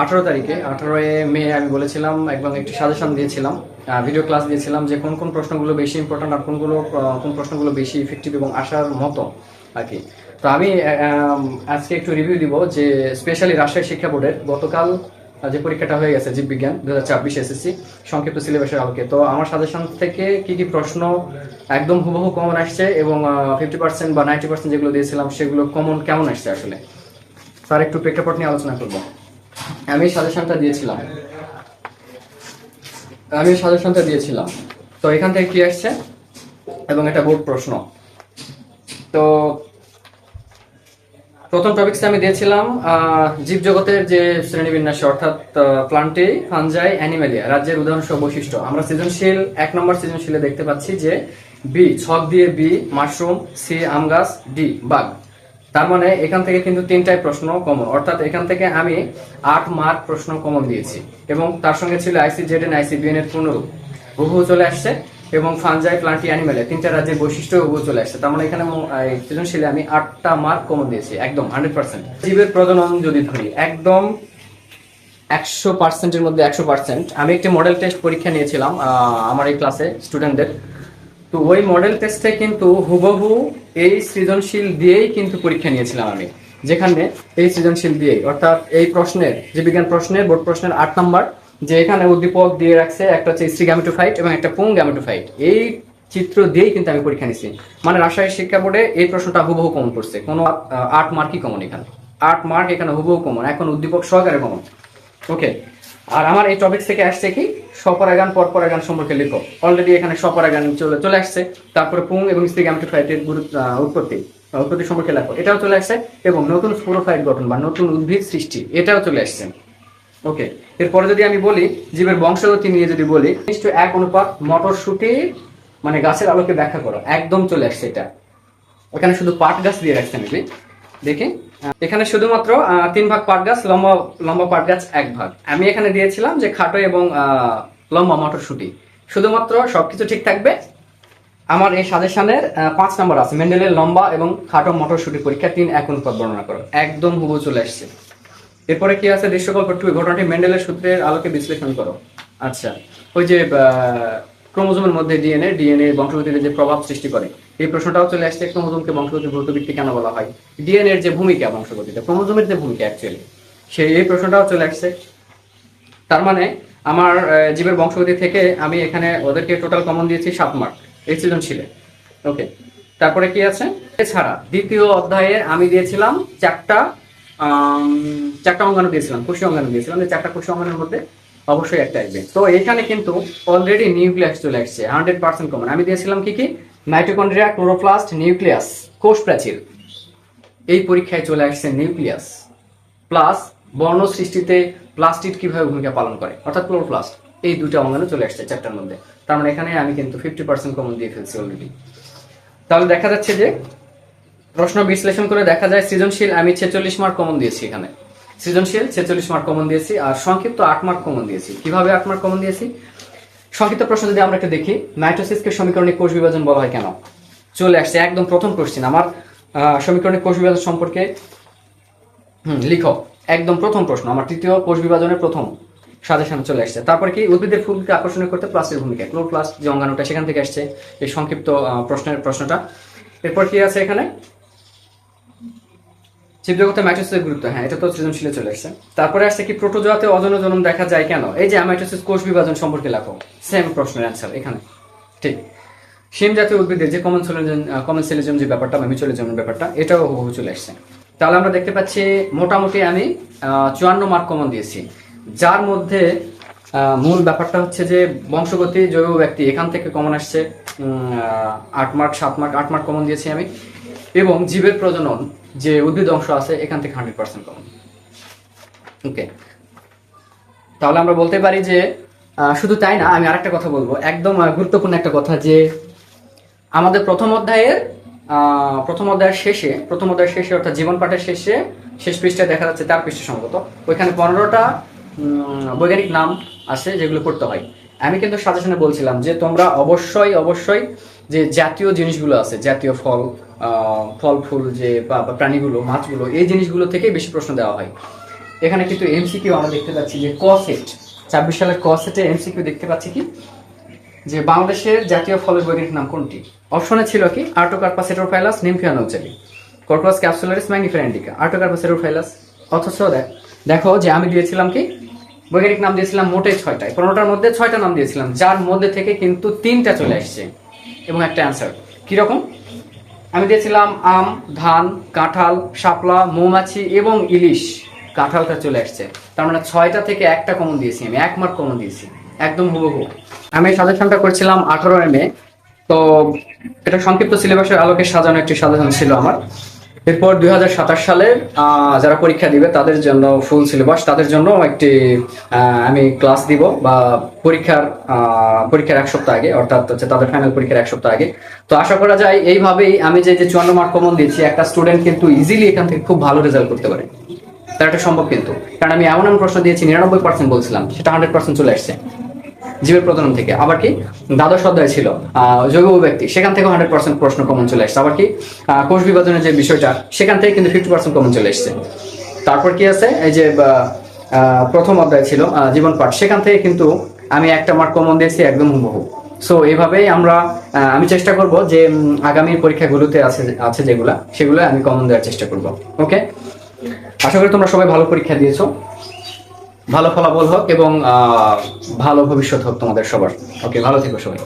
18 তারিখে 18 মে আমি বলেছিলাম এবং একটি সাজেশন দিয়েছিলাম, ভিডিও ক্লাস দিয়েছিলাম যে কোন কোন প্রশ্নগুলো বেশি ইম্পর্টেন্ট আর কোন প্রশ্নগুলো বেশি ইফেক্টিভ এবং আসার মতো আর কি। তো আমি আজকে একটু রিভিউ দিব যে স্পেশালি রাজশাহী শিক্ষা বোর্ডের গতকাল যে পরীক্ষাটা হয়ে গেছে জীববিজ্ঞান 2024 এসএসসি সংক্ষিপ্ত সিলেবাসের আলোকে। তো আমার সাজেশন থেকে কি কি প্রশ্ন একদম হুবহু কমন আসছে এবং 50% বা 90% যেগুলো দিয়েছিলাম সেগুলো কমন কেমন আসছে আসলে, তার একটু প্রেক্ষাপট নিয়ে আলোচনা করবো। আমি সাজেশনটা দিয়েছিলাম তো এখান থেকে কি আসছে এবং এটা বোর্ড প্রশ্ন। তো প্রথম টপিকসে আমি দিয়েছিলাম জীবজগতের যে শ্রেণীবিন্যাস অর্থাৎ প্লান্টে, ফানজাই, অ্যানিমেলিয়া রাজ্যের উদাহরণসহ বৈশিষ্ট্য। আমরা সৃজনশীল 1 নম্বর সৃজনশীলে দেখতে পাচ্ছি যে বি ছক দিয়ে বি মাশরুম, সি আম গাছ, ডি বাঘ। তার মানে এখান থেকে কিন্তু 3টাই প্রশ্ন কমন, অর্থাৎ এখান থেকে আমি 8 মার্ক প্রশ্ন কমন দিয়েছি এবং তার সঙ্গে ছিল ICZN ICBN এর পুনরূপ হুবহু চলে আসছে এবং ফানজাই, প্লান্টি, অ্যানিমেলে 3টা রাজ্যের বৈশিষ্ট্য হুবহু চলে আসছে। তার মানে এখানে সৃজনশীলে আমি 8টা মার্ক কমন দিয়েছি একদম 100%। জীবের প্রজনন যদি ধরি একদম 100%-এর মধ্যে 100%। আমি একটি মডেল টেস্ট পরীক্ষা নিয়েছিলাম আমার এই ক্লাসে স্টুডেন্টদের। তো ওই মডেল টেস্টে কিন্তু হুবহু এই সৃজনশীল দিয়েই কিন্তু পরীক্ষা নিয়েছিলাম আমি, যেখানে এই সৃজনশীল দিয়েই অর্থাৎ এই প্রশ্নের যে বিজ্ঞান প্রশ্নের বোর্ড প্রশ্নের 8 নম্বর যে এখানে উদ্দীপক দিয়ে রাখছে, একটা হচ্ছে স্ত্রী গ্যামেটোফাইট এবং একটা পুং গ্যামেটোফাইট, এই চিত্র দিয়েই কিন্তু আমি পরীক্ষা নিয়েছি। মানে রাজশাহী শিক্ষা বোর্ডে এই প্রশ্নটা হুবহু কমন পড়ছে, কোনো 8 মার্কই কমন, এখানে 8 মার্ক এখানে হুবহু কমন, এখন উদ্দীপক সহকারে কমন। ওকে, আর আমার এই টপিক থেকে আসছে কি স্বপরাগান পরপরাগান সম্পর্কে লিখো। অলরেডি এখানে স্বপরাগান চলে আসছে, তারপরে পুং এবং স্ত্রী গ্যামেটোফাইটের উৎপত্তি সম্পর্কে লেখো, এটাও চলে আসছে, এবং নতুন স্পোরোফাইট গঠন বা নতুন উদ্ভিদ সৃষ্টি এটাও চলে আসছে। ওকে, এরপরে যদি আমি বলি জীবের বংশগতি নিয়ে যদি বলি 1 অনুপাত মটরশুঁটি মানে গাছের আলোকে ব্যাখ্যা করো, একদম চলে আসছে এটা। ওখানে শুধু পাট গাছ দিয়ে রাখছে আমি দেখি, এখানে শুধুমাত্র 3 ভাগ পাট গাছ, লম্বা পাট গাছ 1 ভাগ। আমি এখানে দিয়েছিলাম যে খাটো এবং লম্বা মটরশুঁটি, শুধুমাত্র সবকিছু ঠিক থাকবে। আমার এই সাজেশনের 5 নম্বর আছে মেন্ডেলের লম্বা এবং খাটো মটরশুঁটি পরীক্ষা 3 1 অনুপাত বর্ণনা করো, একদম হুবহু চলে আসছে। এরপরে কি আছে দৃশ্যকল্প 2 ঘটনাটি মেন্ডেলের সূত্রের আলোকে বিশ্লেষণ করো। আচ্ছা, ওই যে ক্রোমোজোমের মধ্যে ডিএনএ বংশগতিতে যে প্রভাব সৃষ্টি করে এই প্রশ্নটাও চলে আসছে। ক্রোমোজোমকে বংশগতির ভৌত ভিত্তি কেন বলা হয়, ডিএনএ এর যে ভূমিকা বংশগতিতে, ক্রোমোজোমের যে ভূমিকা অ্যাকচুয়ালি এই প্রশ্নটাও চলে আসছে। তার মানে আমার জীবের বংশগতি থেকে আমি এখানে ওদেরকে টোটাল কমন দিয়েছি 7 মার্ক এই সৃজনশীলে। ওকে, তারপরে কি আছে, এছাড়া দ্বিতীয় অধ্যায়ে আমি দিয়েছিলাম 4টা অঙ্গাণু দিয়েছিলাম, কোষীয় অঙ্গাণু দিয়েছিলাম, যে 4টা কোষীয় অঙ্গাণুর মধ্যে অবশ্যই একটা আসবে। তো এখানে কিন্তু অলরেডি নিউক্লিয়াস চলে আসছে 100% কমন। আমি দিয়েছিলাম কি মাইটোকন্ড্রিয়া, ক্লোরোপ্লাস্ট, নিউক্লিয়াস, কোষ প্রাচীর। এই পরীক্ষায় চলে আসছে নিউক্লিয়াস প্লাস বর্ণ সৃষ্টিতে প্লাস্টিড কিভাবে ভূমিকা পালন করে অর্থাৎ ক্লোরোপ্লাস্ট, এই 2টা অঙ্গাণু চলে আসছে 4টার মধ্যে। তার মানে এখানে আমি কিন্তু 50% কমন দিয়ে ফেলছি অলরেডি। তাহলে দেখা যাচ্ছে যে প্রশ্ন বিশ্লেষণ করে দেখা যায় সৃজনশীল আমি 46 মার্ক কমন দিয়েছি, এখানে সৃজনশীল 46 মার্ক কমন দিয়েছি, আর সংক্ষিপ্ত 8 মার্ক কমন দিয়েছি। কিভাবে 8 মার্ক কমন দিয়েছি, সংক্ষিপ্ত প্রশ্ন যদি আমরা একটু দেখি, মাইটোসিসকে সমীকরণিক কোষ বিভাজন বলা হয় কেন, চলে আসছে একদম প্রথম কোশ্চেন আমার, সমীকরণিক কোষ বিভাজন সম্পর্কে লিখো, একদম প্রথম প্রশ্ন আমার, তৃতীয় কোষ বিভাজনের প্রথম সাজেশন চলে আসছে। তারপরে কি উদ্ভিদের ফুলকে আকর্ষণীয় করতে প্লাস্টের ভূমিকা, ক্লোরোপ্লাস্ট যে অঙ্গাণুটা সেখান থেকে আসছে এই সংক্ষিপ্ত প্রশ্নটা। এরপর কি আছে এখানে, জীবজগতে মাইটোসিসের গুরুত্ব, হ্যাঁ এটা তো সৃজনশীলে চলে আসছে। তারপরে আসছে কি প্রোটোজোয়াতে অযৌন জনন দেখা যায় কেন, এই যে মাইটোসিস কোষ বিভাজন সম্পর্কে লেখো, সেম প্রশ্নের অ্যান্সার এখানে। ঠিক, শিম জাতীয় উদ্ভিদের যে কমেন্সেলিজম যে ব্যাপারটা, মিউচুয়ালিজমের ব্যাপারটা, এটাও হুবহু চলে আসছে। তাহলে আমরা দেখতে পাচ্ছি মোটামুটি আমি 54 মার্ক কমন দিয়েছি, যার মধ্যে মূল ব্যাপারটা হচ্ছে যে বংশগতি, জৈব ব্যক্তি, এখান থেকে কমন আসছে 8 মার্ক, 7 মার্ক, 8 মার্ক কমন দিয়েছি আমি, এবং জীবের প্রজনন যে উদ্ভিদ অংশ আছে এখান থেকে 100% কমন। ওকে, তাহলে আমরা বলতে পারি যে শুধু তাই না, আমি আরেকটা কথা বলবো, একদম গুরুত্বপূর্ণ একটা কথা, যে আমাদের প্রথম অধ্যায়ের শেষে অর্থাৎ জীবন পাঠের শেষ পৃষ্ঠায় দেখা যাচ্ছে 4 পৃষ্ঠা সম্ভবত, ওইখানে 15টা বৈজ্ঞানিক নাম আছে যেগুলো পড়তে হয়। আমি কিন্তু সাজেশনে বলছিলাম যে তোমরা অবশ্যই যে জাতীয় জিনিসগুলো আছে, জাতীয় ফল ফুল যে বা প্রাণীগুলো, মাছগুলো, এই জিনিসগুলো থেকেই বেশি প্রশ্ন দেওয়া হয়। এখানে কিন্তু এমসিকিউ আমরা দেখতে পাচ্ছি যে ক সেট 26 সালের ক সেটে এমসিকিউ দেখতে পাচ্ছি কি যে বাংলাদেশের জাতীয় ফলের বৈজ্ঞানিক নাম কোনটি? অপশনে ছিল কি আর্টোকার্পাস হেটেরোফাইলাস, নিমফিয়া নৌচালি, কর্কোরাস ক্যাপসুলারিস, ম্যাগনিফেরা ইন্ডিকা, আর্টোকার্পাস হেটেরোফাইলাস। অথচ দেখো যে আমি দিয়েছিলাম কি বৈজ্ঞানিক নাম দিয়েছিলাম মোটে 6টায়, 15টার মধ্যে 6টা নাম দিয়েছিলাম, যার মধ্যে থেকে কিন্তু 3টা চলে আসছে এবং একটা অ্যান্সার। কিরকম? আমি দিয়েছিলাম আম, ধান, কাঁঠাল, শাপলা, মৌমাছি এবং ইলিশ। কাঁঠালটা চলে আসছে, তার মানে 6টা থেকে একটা কমন দিয়েছি, আমি 1 মার্ক কমন দিয়েছি, একদম হুবহু। আমি সাজেশনটা করছিলাম 18 MA, তো এটা সংক্ষিপ্ত সিলেবাসের আলোকে সাজানো একটি সাজেশন ছিল আমার। এরপর 2027 সালে যারা পরীক্ষা দিবে তাদের জন্য ফুল সিলেবাস, তাদের জন্য একটি আমি ক্লাস দিব বা পরীক্ষার 1 সপ্তাহ আগে, অর্থাৎ হচ্ছে তাদের ফাইনাল পরীক্ষার 1 সপ্তাহ আগে। তো আশা করা যায় এইভাবেই আমি যে 54 মার্ক কমন দিয়েছি, একটা স্টুডেন্ট কিন্তু ইজিলি এখান থেকে খুব ভালো রেজাল্ট করতে পারে। তার একটা সম্ভব কিন্তু, কারণ আমি এমন প্রশ্ন দিয়েছি 99% বলছিলাম, সেটা 100% চলে আসছে জীবের প্রজনন থেকে। আবার কি দ্বাদশ অধ্যায় ছিল জৈব ব্যক্তি, সেখান থেকে 100% প্রশ্ন কমন চলে আসছে। আবার কি কোষ বিভাজনের যে বিষয়টা, সেখান থেকে কিন্তু 50% কমন চলে আসছে। তারপর কি আছে, এই যে প্রথম অধ্যায় ছিল জীবন পাঠ, সেখান থেকে কিন্তু আমি 1টা মার্ক কমন দিয়েছি একদম হুবহু। সো এইভাবেই আমি চেষ্টা করব যে আগামী পরীক্ষাগুলোতে আছে যেগুলা, সেগুলো আমি কমন দেওয়ার চেষ্টা করব। ওকে, আশা করি তোমরা সবাই ভালো পরীক্ষা দিয়েছো, ভালো ফলাফল হোক এবং ভালো ভবিষ্যৎ হোক তোমাদের সবার। ওকে, ভালো থেকো সবাই।